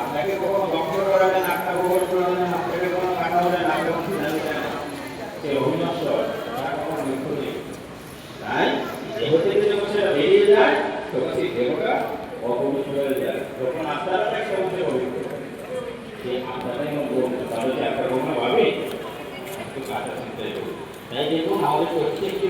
আপনাকে কখনো দগ্ধ করা যায় না, আপনাকে কখনো করা যায় না, আপনাকে কখনো কাটা হবে না, আপনাকে কখনো ফিনালে যায় না। সে অবিনশ্বর, তার কখনো মৃত্যু নেই। তাই দেহ থেকে যখন সেটা বেরিয়ে যায় তখন সেই দেহটা অপবিত্র হয়ে যায়। যখন আত্মাটা একটা হচ্ছে পবিত্র, সেই আত্মাটাই পবিত্র। তাহলে কি আপনার কখনো ভাবে একটু কাটা চিন্তাই করবে। তাই দেখুন আমাদের প্রত্যেকটি